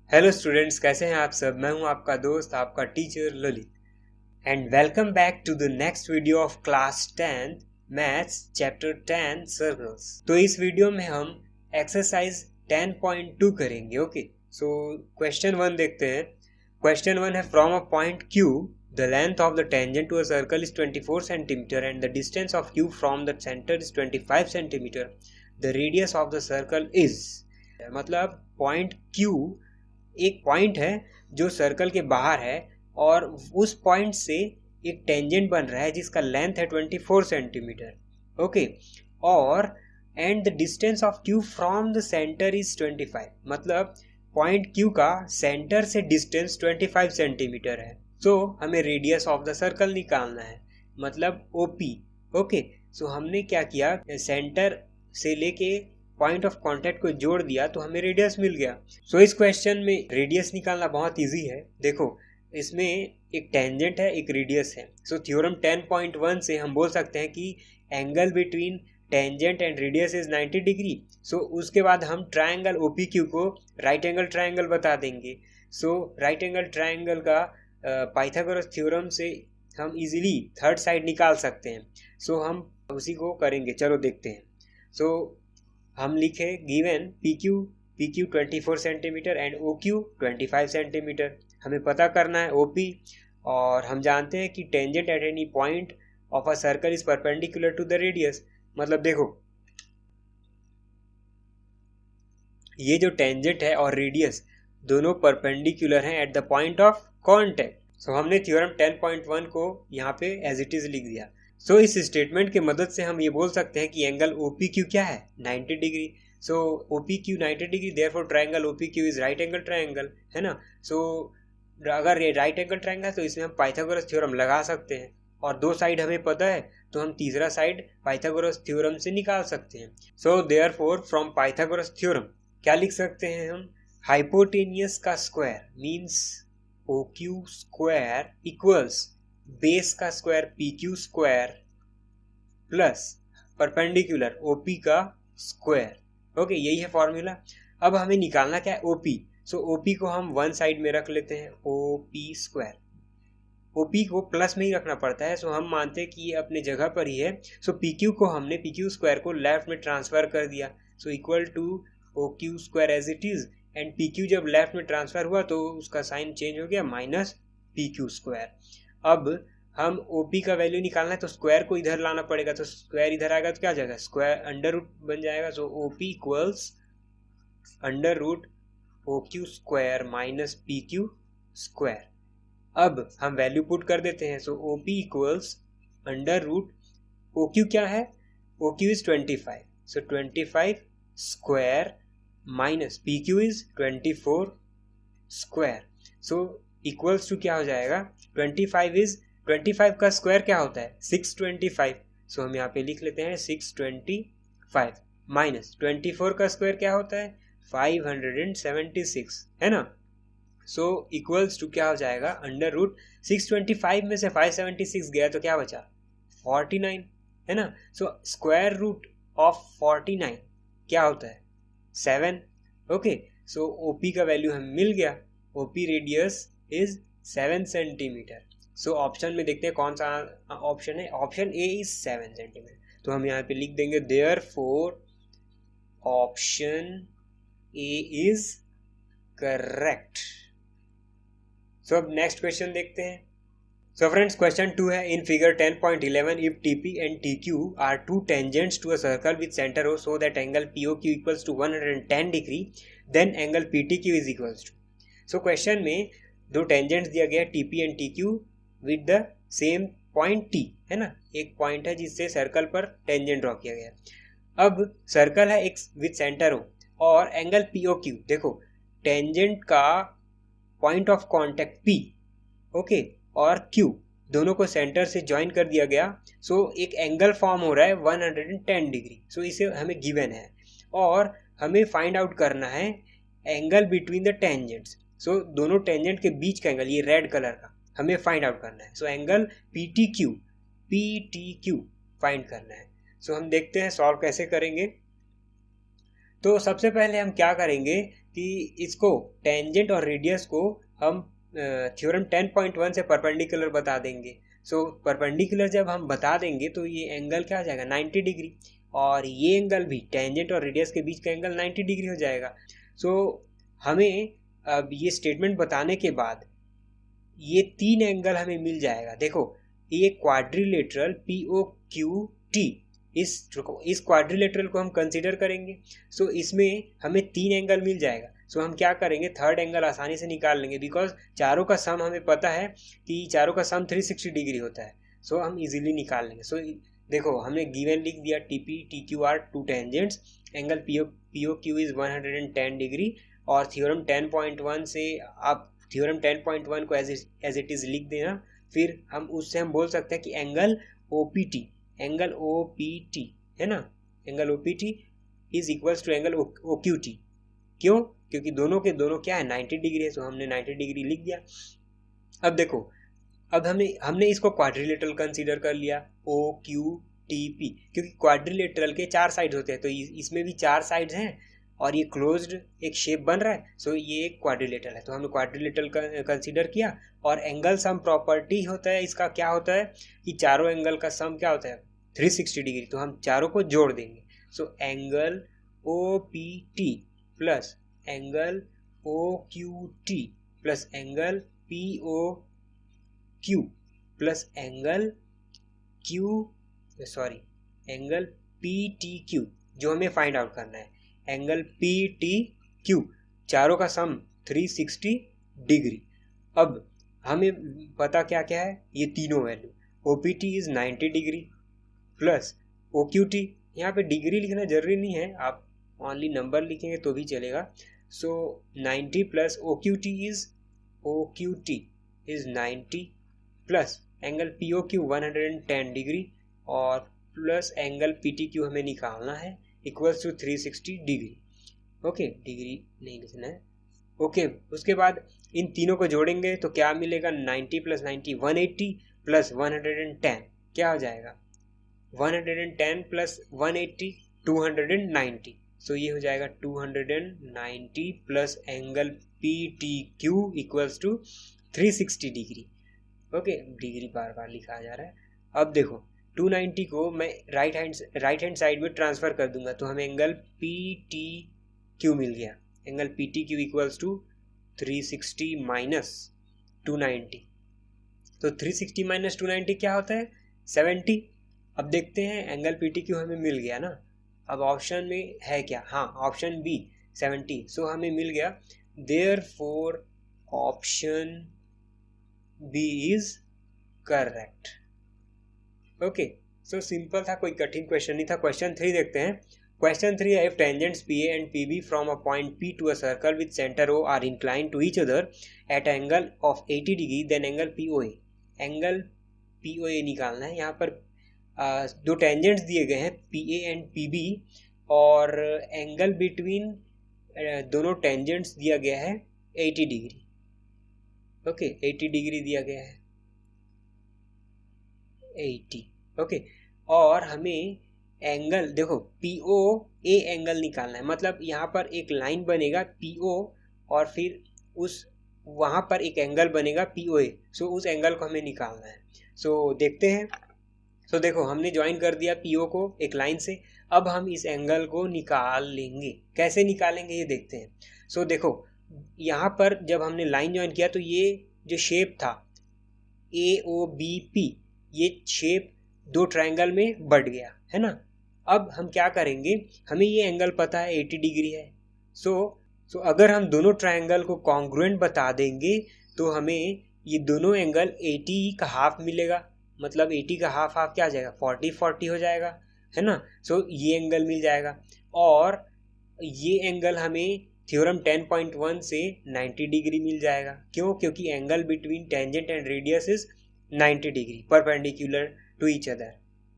Hello students, कैसे हैं आप सब। मैं हूं आपका दोस्त, आपका teacher Lalit, and welcome back to the next video of class 10 maths chapter 10 circles. तो इस वीडियो में हम एक्सरसाइज 10.2 करेंगे। ओके, सो क्वेश्चन 1 देखते हैं। क्वेश्चन 1 है, from a point Q the length of the tangent to a circle is 24 centimeter and the distance of Q from the center is 25 centimeter. The radius of the circle is, मतलब point Q एक point है जो circle के बाहर है और उस point से एक टेंजेंट बन रहा है जिसका लेंथ है 24 सेंटीमीटर। ओके, और and the distance of Q from the centre is 25, मतलब पॉइंट क्यू का सेंटर से डिस्टेंस 25 सेंटीमीटर है। सो हमें रेडियस ऑफ द सर्कल निकालना है, मतलब ओपी। ओके, सो हमने क्या किया, सेंटर से लेके पॉइंट ऑफ कांटेक्ट को जोड़ दिया तो हमें रेडियस मिल गया। सो इस क्वेश्चन में रेडियस निकालना बहुत इजी है। देखो, इसमें एक टेंजेंट है, एक रेडियस है। सो थ्योरम 10.1 से हम बोल सकते हैं कि angle between tangent and radius is 90 degree. So उसके बाद हम ट्रायंगल OPQ को राइट एंगल ट्रायंगल बता देंगे। सो राइट एंगल ट्रायंगल का पाइथागोरस थ्योरम से हम इजीली थर्ड साइड निकाल सकते हैं। सो हम उसी को करेंगे, चलो देखते हैं। सो हम लिखे given PQ 24 centimetre and OQ 25 centimetre. हमें पता करना है OP, और हम जानते हैं कि tangent at any point of a circle is perpendicular to the radius. मतलब देखो, ये जो टेंजेंट है और रेडियस दोनों परपेंडिकुलर हैं at the point of contact. So हमने थ्योरम 10.1 को यहाँ पे एज इट इज लिख दिया। सो इस स्टेटमेंट की मदद से हम ये बोल सकते हैं कि एंगल OPQ क्या है, 90 degree. So OPQ 90 degree, therefore triangle OPQ is right angle triangle, है ना। सो अगर ये राइट एंगल ट्रायंगल तो इसमें हम पाइथागोरस थ्योरम लगा सकते हैं, और दो साइड हमें पता है तो हम तीसरा साइड पाइथागोरस थ्योरम से निकाल सकते हैं। So therefore from Pythagoras theorem क्या लिख सकते हैं हम, हाइपोटेनियस का square means OQ square equals base का square PQ square plus perpendicular OP का स्क्वायर। ओके, यही है फॉर्मूला। अब हमें निकालना क्या है, OP। सो OP को हम वन साइड में रख लेते हैं, OP स्क्वायर। OP को प्लस में ही रखना पड़ता है, सो हम मानते हैं कि ये अपने जगह पर ही है। सो PQ को हमने PQ स्क्वायर को लेफ्ट में ट्रांसफर कर दिया, so equal to OQ square as it is, and PQ जब लेफ्ट में ट्रांसफर हुआ तो उसका साइन चेंज हो गया, माइनस PQ स्क्वायर। अब हम OP का वैल्यू निकालना है तो स्क्वायर को इधर लाना पड़ेगा, तो स्क्वायर इधर आएगा तो क्या आ जाएगा, स्क्वायर अंडर रूट बन जाएगा। So OP equals under root OQ square minus PQ square. अब हम वैल्यू पुट कर देते हैं। So OP equals under root OQ क्या है, OQ is 25, so 25 square minus PQ is 24 square. So equals to क्या हो जाएगा, 25 का स्क्वायर क्या होता है, 625। सो हम यहाँ पे लिख लेते हैं 625 माइनस 24 का स्क्वायर क्या होता है, 576, है ना। सो इक्वल्स टू क्या हो जाएगा, अंडर रूट 625 में से 576 गया तो क्या बचा, 49, है ना। सो स्क्वायर रूट ऑफ 49 क्या होता है, 7। ओके, सो OP का वैल्यू हमें मिल गया, OP radius is 7 centimetre. So option में देखते हैं कौन सा ऑप्शन है, ऑप्शन ए इज 7 सेंटीमीटर। तो हम यहाँ पे लिख देंगे therefore option A is correct. So अब नेक्स्ट क्वेश्चन देखते हैं। सो फ्रेंड्स, क्वेश्चन 2 है, in figure 10.11 if TP and TQ are two tangents to a circle with centre O so that angle POQ equals to 110 degree, then angle PTQ is equals to. So question में दो tangents दिया गया TP and TQ with the same point T, है ना। एक point है जिससे circle पर टेंजेंट ड्रॉ किया गया। अब सर्कल है एक विद सेंटर O और एंगल POQ। देखो, टेंजेंट का point of contact P, okay, और Q दोनों को सेंटर से ज्वाइन कर दिया गया। सो एक एंगल फॉर्म हो रहा है 110 डिग्री। सो इसे हमें गिवन है और हमें फाइंड आउट करना है एंगल बिटवीन द टेंजेंट्स। सो दोनों टेंजेंट के बीच का एंगल, ये रेड कलर का, हमें फाइंड आउट करना है। सो एंगल PTQ फाइंड करना है। सो हम देखते हैं सॉल्व कैसे करेंगे। तो सबसे पहले हम क्या करेंगे कि इसको टेंजेंट और रेडियस को हम थ्योरम 10.1 से परपेंडिकुलर बता देंगे। सो परपेंडिकुलर जब हम बता देंगे तो ये एंगल क्या हो जाएगा 90 डिग्री, और ये एंगल भी टेंजेंट और रेडियस के बीच का एंगल 90 डिग्री हो जाएगा। सो हमें अब ये स्टेटमेंट बताने के बाद ये 3 एंगल हमें मिल जाएगा। देखो ये क्वाड्रिलेटरल POQT, इस क्वाड्रिलेटरल को हम कंसीडर करेंगे। सो इसमें हमें 3 एंगल मिल जाएगा। सो हम क्या करेंगे, थर्ड एंगल आसानी से निकाल लेंगे, बिकॉज चारों का सम हमें पता है कि चारों का सम 360 डिग्री होता है। सो हम इजीली निकाल लेंगे। सो देखो हमने गिवन लिख दिया TP TQ are two tangents, angle POQ is 110 degree, और थ्योरम 10.1 से आप थ्योरम 10.1 को एज इट इज लिख देना। फिर हम उससे हम बोल सकते हैं कि एंगल OPT है ना, angle OPT is equals to angle OQT। क्यों? क्योंकि दोनों के दोनों क्या है 90 डिग्री है। सो हमने 90 डिग्री लिख दिया। अब देखो, अब हमने इसको क्वाड्रिलेटरल कंसीडर कर लिया OQTP, क्योंकि क्वाड्रिलेटरल के 4 साइड्स होते हैं, तो इसमें भी 4 साइड्स हैं और ये क्लोज्ड एक शेप बन रहा है। सो ये एक क्वाड्रिलेटरल है, तो हमने क्वाड्रिलेटरल कंसीडर किया। और एंगल सम प्रॉपर्टी होता है इसका, क्या होता है कि चारों एंगल का सम क्या होता है 360 डिग्री, तो हम चारों को जोड़ देंगे। So angle OPT plus angle OQT plus angle POQ plus angle angle PTQ, जो हमें फाइंड आउट करना है, एंगल PTQ, चारों का सम 360 डिग्री। अब हमें पता क्या क्या है, ये तीनों value, OPT is 90 degree plus OQT, यहाँ पे डिग्री लिखना जरूरी नहीं है, आप ओनली नंबर लिखेंगे तो भी चलेगा। So 90 plus OQT is 90 plus angle POQ 110 degree और प्लस एंगल PTQ हमें निकालना है equals to 360 degree. Okay, degree नहीं लिखना है। ओके, उसके बाद इन तीनों को जोड़ेंगे तो क्या मिलेगा, 90 प्लस 90 180 प्लस 110 क्या हो जाएगा 110 प्लस 180 290। सो ये हो जाएगा 290 plus angle PTQ equals to 360 degree. Okay, degree बार बार लिखा जा रहा है। अब देखो 290 को मैं राइट हैंड साइड में ट्रांसफर कर दूंगा, तो हमें एंगल PTQ मिल गया। Angle PTQ equals to 360 minus 290, तो 360 माइनस 290 क्या होता है 70। अब देखते हैं एंगल PTQ हमें मिल गया ना। अब ऑप्शन में है क्या, हाँ ऑप्शन बी 70। सो हमें मिल गया, therefore option B is correct. Okay, so simple था, कोई कठिन क्वेश्चन नहीं था। क्वेश्चन 3 देखते हैं। क्वेश्चन 3 है, if tangents PA and PB from a point P to a circle with centre O are inclined to each other at angle of 80 degree, then angle POA। Angle POA निकालना है। यहाँ पर दो tangents दिए गए हैं PA and PB, और angle between दोनों टेंजेंट्स दिया गया है 80 डिग्री। ओके, 80 डिग्री दिया गया है 80। ओके, और हमें एंगल देखो POA एंगल निकालना है, मतलब यहाँ पर एक लाइन बनेगा PO और फिर उस वहाँ पर एक एंगल बनेगा POA। सो उस एंगल को हमें निकालना है। सो देखते हैं। सो देखो हमने ज्वाइन कर दिया PO को एक लाइन से। अब हम इस एंगल को निकाल लेंगे। कैसे निकालेंगे ये देखते हैं। सो देखो यहाँ पर जब हमने लाइन ज्वाइन किया तो ये जो शेप था AOBP, ये शेप दो ट्रायंगल में बढ़ गया है ना। अब हम क्या करेंगे, हमें ये एंगल पता है 80 डिग्री है। सो अगर हम दोनों ट्रायंगल को कॉन्ग्रुएंट बता देंगे तो हमें ये दोनों एंगल 80 का हाफ मिलेगा, मतलब 80 का हाफ क्या आ जाएगा 40 हो जाएगा है ना। सो ये एंगल मिल जाएगा, और ये एंगल हमें थ्योरम 10.1 से 90 डिग्री मिल जाएगा। क्यों? क्योंकि angle between tangent and radius is 90 degree perpendicular to each other.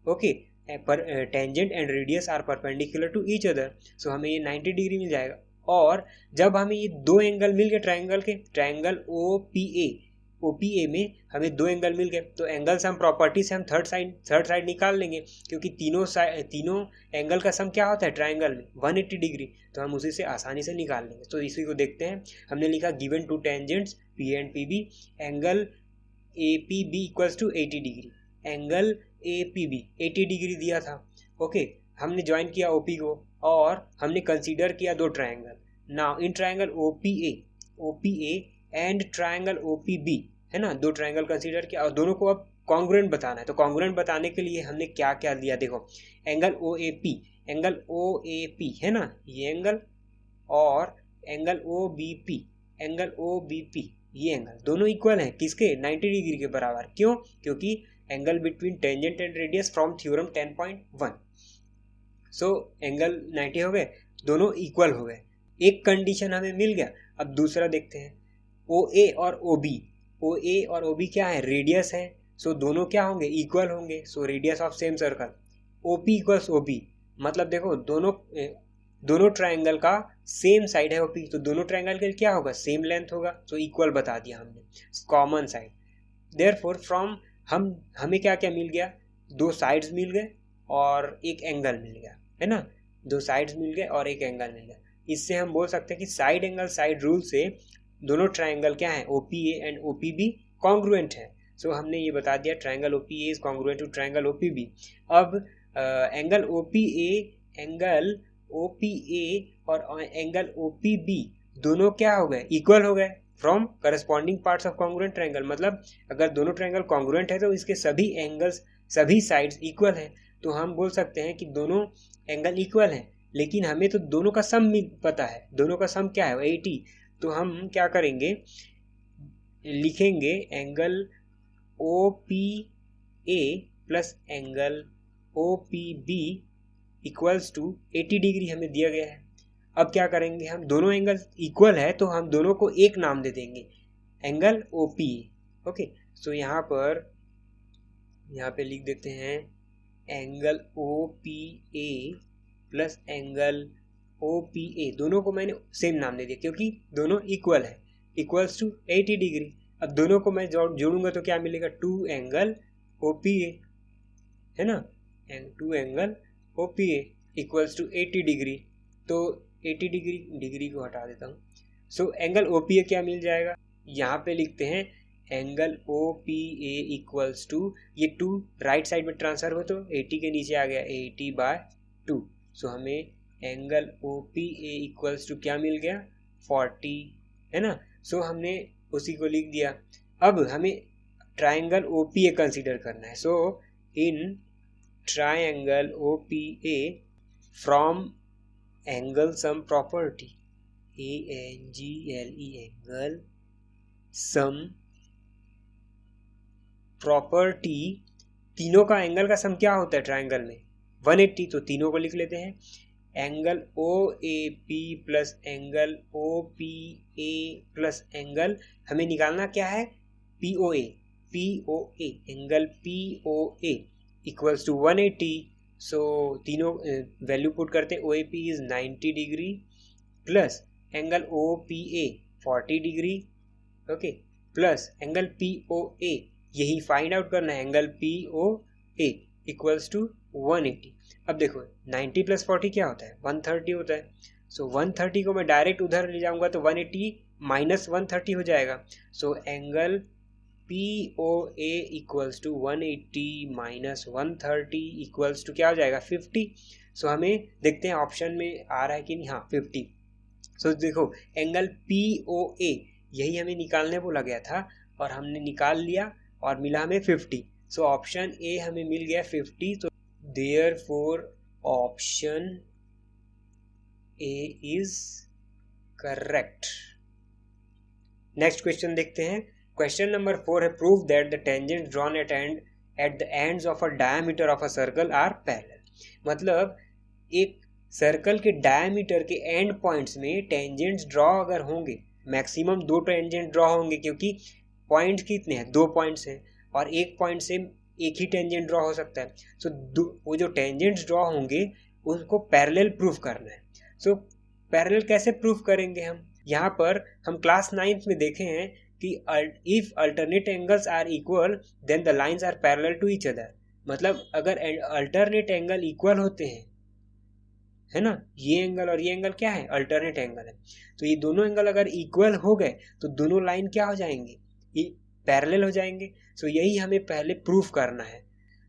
Okay, पर tangent and radius are perpendicular to each other. So हमें ये 90 डिग्री मिल जाएगा। और जब हमें ये दो एंगल मिल गए ट्रायंगल के, ट्रायंगल OPA OPA में हमें 2 एंगल मिल गए, तो एंगल सम प्रॉपर्टी से हम थर्ड साइड निकाल लेंगे, क्योंकि तीनों एंगल का सम क्या होता है ट्राइंगल में 180 डिग्री, तो हम उसी से आसानी से निकाल लेंगे। तो इसी को देखते हैं। हमने लिखा given 2 tangents P and PB, angle APB equals to 80 degree, angle APB 80 degree दिया था। ओके, हमने ज्वाइन किया OP को और हमने कंसीडर किया 2 triangle. Now in triangle OPA and triangle OPB, है ना, 2 ट्राइंगल कंसीडर किया और दोनों को अब कॉन्ग्रुएंट बताना है। तो कॉन्ग्रुएंट बताने के लिए हमने क्या क्या लिया, देखो एंगल OAP है ना, ये एंगल, और एंगल OBP ये एंगल दोनों इक्वल हैं किसके, 90 डिग्री के बराबर। क्यों? क्योंकि angle between tangent and radius from theorem 10.1। So angle 90 हो गए, दोनों इक्वल हो गए, एक कंडीशन हमें मिल गया। अब दूसरा देखते हैं, OA और OB क्या है, रेडियस है, सो दोनों क्या होंगे, इक्वल होंगे। So radius of same circle OP equals OB, मतलब देखो दोनों ट्राइंगल का सेम साइड है OP, तो दोनों ट्राइंगल के क्या होगा, सेम लेंथ होगा, तो इक्वल बता दिया हमने, कॉमन साइड। देयरफॉर फ्रॉम हमें क्या क्या मिल गया, 2 साइड्स मिल गए और एक एंगल मिल गया, है ना, 2 साइड्स मिल गए और एक एंगल मिल गया। इससे हम बोल सकते हैं कि साइड एंगल साइड रूल से दोनों ट्राइंगल क्या है, OPA एंड OPB कॉन्ग्रुएंट है। सो हमने ये बता दिया triangle OPA is congruent to triangle OPB। अब एंगल OPA और एंगल OPB दोनों क्या हो गए, इक्वल हो गए from corresponding parts of congruent triangle. मतलब अगर दोनों ट्राइंगल कॉन्ग्रुएंट है तो इसके सभी एंगल्स, सभी साइड्स इक्वल हैं, तो हम बोल सकते हैं कि दोनों एंगल इक्वल हैं। लेकिन हमें तो दोनों का सम पता है, दोनों का सम क्या है, 80। तो हम क्या करेंगे, लिखेंगे angle OPA plus angle OPB equals to 80 degree हमें दिया गया है। अब क्या करेंगे, हम दोनों एंगल इक्वल है तो हम दोनों को एक नाम दे देंगे, एंगल OPA। ओके, सो यहाँ पे लिख देते हैं angle OPA plus angle OPA, दोनों को मैंने सेम नाम दे दिया क्योंकि दोनों इक्वल है, इक्वल्स टू 80 डिग्री। अब दोनों को मैं जोड़ूंगा तो क्या मिलेगा, 2 एंगल OPA, है ना, 2 angle OPA equals to 80 degree. तो 80 डिग्री को हटा देता हूँ। सो एंगल OPA क्या मिल जाएगा, यहाँ पे लिखते हैं एंगल OPA इक्वल्स टू, ये 2 राइट साइड में ट्रांसफर हो तो 80 के नीचे आ गया 80/2। सो हमें एंगल OPA इक्वल्स टू क्या मिल गया, 40, है ना। सो हमने उसी को लिख दिया। अब हमें ट्राइंगल OPA कंसीडर करना है। So in triangle OPA from angle sum property, ANGLE angle sum property, तीनों का एंगल का सम क्या होता है ट्राइंगल में, 180। तो तीनों को लिख लेते हैं, angle OAP plus angle OPA plus angle, हमें निकालना क्या है, POA, angle POA equals to 180। So तीनों वैल्यू पुट करते हैं, OAP is 90 degree plus angle OPA 40 degree, okay, plus angle POA, यही फाइंड आउट करना है, एंगल POA इक्वल्स टू 180। अब देखो 90 प्लस 40 क्या होता है, 130 होता है। सो 130 को मैं डायरेक्ट उधर ले जाऊंगा तो 180 माइनस 130 हो जाएगा। So angle POA equals to 180 minus 130 equals to क्या हो जाएगा, 50। सो हमें देखते हैं ऑप्शन में आ रहा है कि नहीं, हाँ 50। सो देखो एंगल POA यही हमें निकालने बोला गया था और हमने निकाल लिया और मिला हमें 50। सो ऑप्शन ए हमें मिल गया 50। तो therefore option A is correct. Next question देखते हैं। क्वेश्चन नंबर 4 है, prove that the tangents drawn at the ends of a diameter of a circle are parallel. मतलब एक सर्कल के डायमीटर के एंड पॉइंट्स में टेंजेंट्स ड्रॉ अगर होंगे, मैक्सिमम 2 टेंजेंट ड्रॉ होंगे क्योंकि पॉइंट्स कितने हैं, 2 पॉइंट्स हैं और एक पॉइंट से एक ही टेंजेंट ड्रॉ हो सकता है। सो वो जो टेंजेंट्स ड्रॉ होंगे उसको पैरेलल प्रूफ करना है। सो पैरेलल कैसे प्रूफ करेंगे हम, यहाँ पर हम क्लास 9th में देखे हैं कि if alternate angles are equal then the lines are parallel to each other, मतलब अगर अल्टरनेट एंगल इक्वल होते हैं, है ना, ये एंगल और ये एंगल क्या है, अल्टरनेट एंगल है, तो ये दोनों एंगल अगर इक्वल हो गए तो दोनों लाइन क्या हो जाएंगे, पैरेलल हो जाएंगे। सो यही हमें पहले प्रूफ करना है।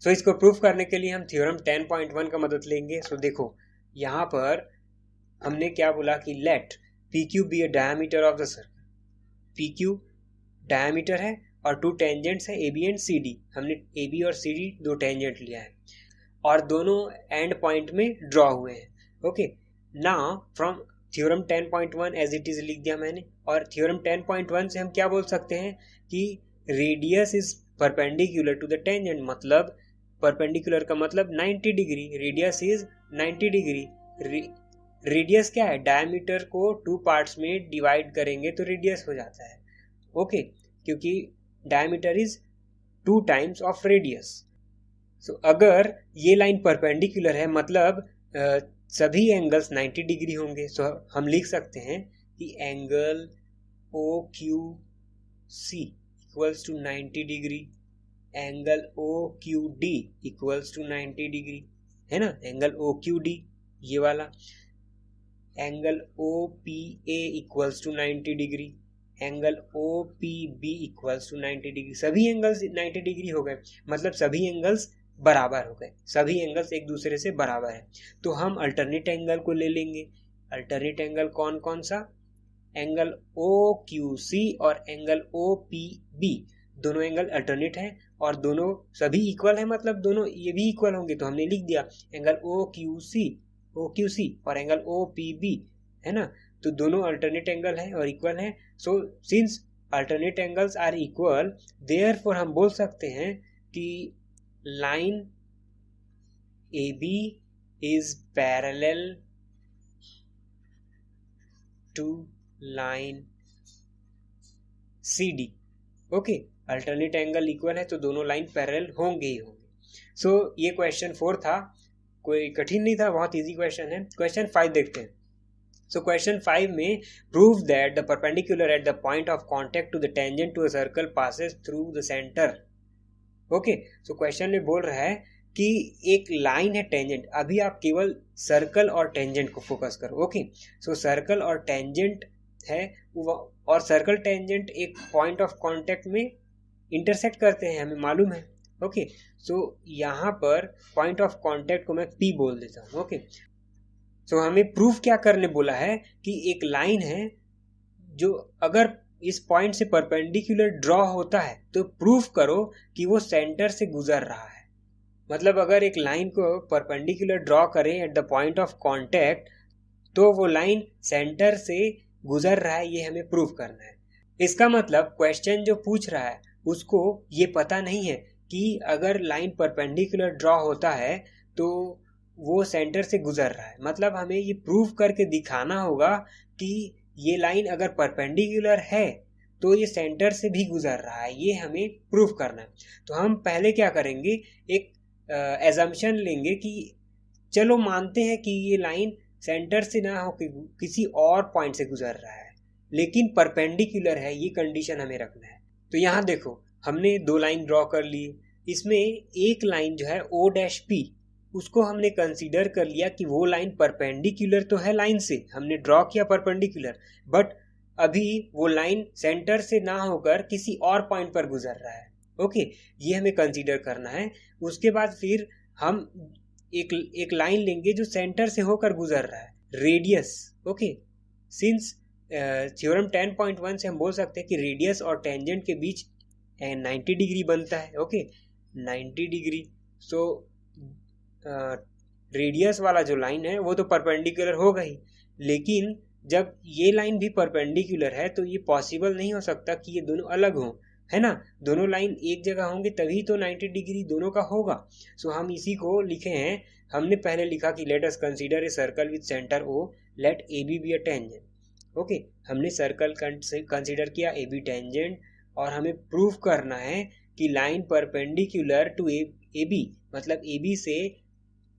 सो इसको प्रूफ करने के लिए हम थ्योरम 10.1 का मदद लेंगे। सो देखो यहाँ पर हमने क्या बोला कि let P Q be a diameter of the circle, P Q diameter है और टू टेंजेंट्स है A B and C D, हमने ए बी और सी डी दो टेंजेंट लिया है और दोनों एंड पॉइंट में ड्रॉ हुए हैं। Okay, now from theorem 10.1 as it is लिख दिया मैंने, और थ्योरम 10.1 से हम क्या बोल सकते हैं कि radius is perpendicular to the tangent, मतलब परपेंडिकुलर का मतलब 90 degree, radius is 90 degree. Radius क्या है, डायमीटर को टू पार्ट्स में डिवाइड करेंगे तो रेडियस हो जाता है। ओके, क्योंकि diameter is 2 times of radius. So अगर ये लाइन परपेंडिकुलर है मतलब सभी एंगल्स 90 डिग्री होंगे। सो हम लिख सकते हैं कि angle O Q C equals to 90 degree, angle O Q D equals to 90 degree, है ना, एंगल ओ क्यू डी ये वाला, angle O P A equals to 90 degree, angle O P B equals to 90 degree. सभी angles 90 degree हो गए, मतलब सभी angles बराबर हो गए, सभी एंगल्स एक दूसरे से बराबर है। तो हम अल्टरनेट एंगल को ले लेंगे। अल्टरनेट एंगल कौन कौन सा, एंगल ओ क्यू सी और एंगल ओ पी बी, दोनों एंगल अल्टरनेट है और दोनों सभी इक्वल है, मतलब दोनों ये भी इक्वल होंगे, तो हमने लिख दिया एंगल ओ क्यू सी और एंगल ओ पी बी, है ना, तो दोनों अल्टरनेट एंगल है और इक्वल है। So since alternate angles are equal, therefore हम बोल सकते हैं कि line A B is parallel to line C D. Okay, alternate angle equal है तो दोनों लाइन पैरेलल होंगे ही होंगे। सो ये क्वेश्चन 4 था, कोई कठिन नहीं था, बहुत इजी क्वेश्चन है। क्वेश्चन 5 देखते हैं। सो क्वेश्चन 5 में prove that the perpendicular at the point of contact to the tangent to a circle passes through the centre. Okay, so question में बोल रहा है कि एक लाइन है टेंजेंट, अभी आप केवल सर्कल और टेंजेंट को फोकस करो। ओके, सो सर्कल और टेंजेंट है और सर्कल टेंजेंट एक पॉइंट ऑफ कांटेक्ट में इंटरसेक्ट करते हैं, हमें मालूम है। ओके, सो यहाँ पर पॉइंट ऑफ कांटेक्ट को मैं P बोल देता हूँ। ओके, सो हमें प्रूफ क्या करने बोला है कि एक लाइन है जो अगर इस पॉइंट से परपेंडिकुलर ड्रॉ होता है तो प्रूफ करो कि वो सेंटर से गुजर रहा है। मतलब अगर एक लाइन को परपेंडिकुलर ड्रॉ करें eight the point of contact तो वो लाइन सेंटर से गुजर रहा है, ये हमें प्रूफ करना है। इसका मतलब क्वेश्चन जो पूछ रहा है उसको ये पता नहीं है कि अगर लाइन परपेंडिकुलर ड्रॉ होता है तो वो सेंटर से गुजर रहा है, मतलब हमें ये प्रूफ करके दिखाना होगा कि ये लाइन अगर परपेंडिकुलर है तो ये सेंटर से भी गुजर रहा है, ये हमें प्रूफ करना है। तो हम पहले क्या करेंगे, एक एजम्पशन लेंगे कि चलो मानते हैं कि ये लाइन सेंटर से ना हो किसी और पॉइंट से गुजर रहा है लेकिन परपेंडिकुलर है, ये कंडीशन हमें रखना है। तो यहाँ देखो हमने दो लाइन ड्रॉ कर ली, इसमें एक लाइन जो है ओ डैश पी, उसको हमने कंसीडर कर लिया कि वो लाइन परपेंडिकुलर तो है लाइन से, हमने ड्रॉ किया परपेंडिकुलर, बट अभी वो लाइन सेंटर से ना होकर किसी और पॉइंट पर गुजर रहा है। ओके, ये हमें कंसीडर करना है। उसके बाद फिर हम एक लाइन लेंगे जो सेंटर से होकर गुजर रहा है, रेडियस। ओके, सिंस थ्योरम 10.1 से हम बोल सकते हैं कि रेडियस और टेंजेंट के बीच 90 डिग्री बनता है। Okay, 90 degree. सो रेडियस वाला जो लाइन है वो तो परपेंडिकुलर होगा ही, लेकिन जब ये लाइन भी परपेंडिकुलर है तो ये पॉसिबल नहीं हो सकता कि ये दोनों अलग हों, है ना, दोनों लाइन एक जगह होंगे तभी तो 90 डिग्री दोनों का होगा। सो हम इसी को लिखे हैं, हमने पहले लिखा कि let us consider a circle with centre O, let A B be a tangent. Okay, हमने सर्कल कंसीडर किया, ए बी टेंजेंट, और हमें प्रूफ करना है कि line perpendicular to A B, मतलब ए बी से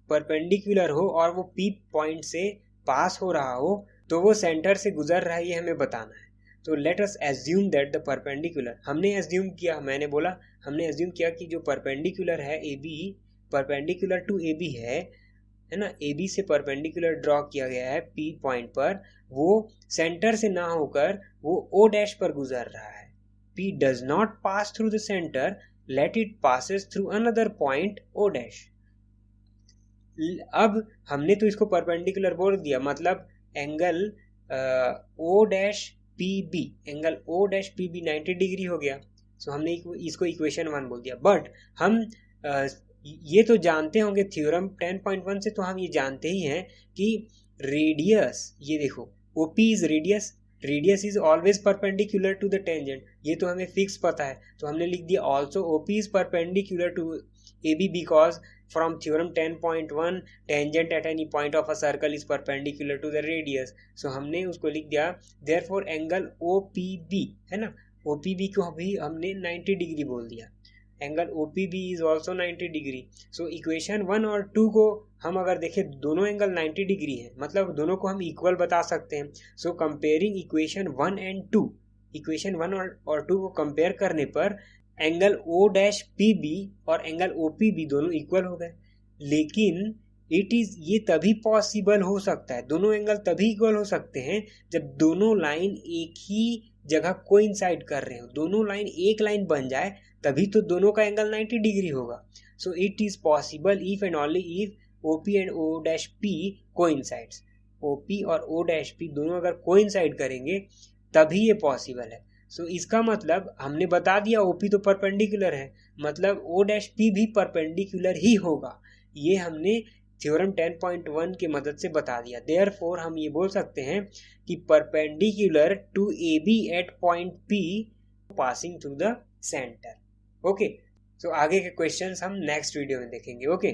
परपेंडिकुलर हो और वो पी पॉइंट से पास हो रहा हो तो वो सेंटर से गुजर रहा है, ये हमें बताना है। तो let us assume that the perpendicular, हमने एज्यूम किया, मैंने बोला हमने एज्यूम किया कि जो परपेंडिकुलर है A B, perpendicular to A B है ना, ए बी से परपेंडिकुलर ड्रॉ किया गया है पी पॉइंट पर, वो सेंटर से ना होकर वो ओ डैश पर गुजर रहा है. P does not pass through the centre, let it passes through another point O dash. अब हमने तो इसको परपेंडिकुलर बोल दिया, मतलब angle O dash P B, angle O dash P B 90 degree हो गया. सो हमने इसको इक्वेशन 1 बोल दिया. बट हम ये तो जानते होंगे थ्योरम 10.1 से, तो हम ये जानते ही हैं कि रेडियस, ये देखो O P is radius, radius is always perpendicular to the tangent, ये तो हमें फिक्स पता है. तो हमने लिख दिया also O P is perpendicular to A B because from theorem 10.1 tangent at any point of a circle is perpendicular to the radius. So हमने उसको लिख दिया therefore angle OPB है ना, OPB को भी हमने 90 डिग्री बोल दिया, angle OPB is also 90 degree. So equation 1 और 2 को हम अगर देखें दोनों एंगल 90 डिग्री है, मतलब दोनों को हम इक्वल बता सकते हैं. So comparing equation 1 and 2, equation 1 और 2 को कंपेयर करने पर angle O dash P B और एंगल ओ पी बी दोनों इक्वल हो गए. लेकिन ये तभी पॉसिबल हो सकता है, दोनों एंगल तभी इक्वल हो सकते हैं जब दोनों लाइन एक ही जगह कोइंसाइड कर रहे हो, दोनों लाइन एक लाइन बन जाए, तभी तो दोनों का एंगल 90 डिग्री होगा. So it is possible if and only if O P and O dash P coincides, O P और ओ डैश पी दोनों अगर कोइंसाइड करेंगे तभी ये पॉसिबल है. सो इसका मतलब हमने बता दिया OP तो परपेंडिकुलर है, मतलब O डैश P भी परपेंडिकुलर ही होगा. ये हमने थ्योरम 10.1 की मदद से बता दिया. देयरफॉर हम ये बोल सकते हैं कि perpendicular to AB at point P passing through the centre. Okay, so आगे के क्वेश्चंस हम नेक्स्ट वीडियो में देखेंगे. ओके.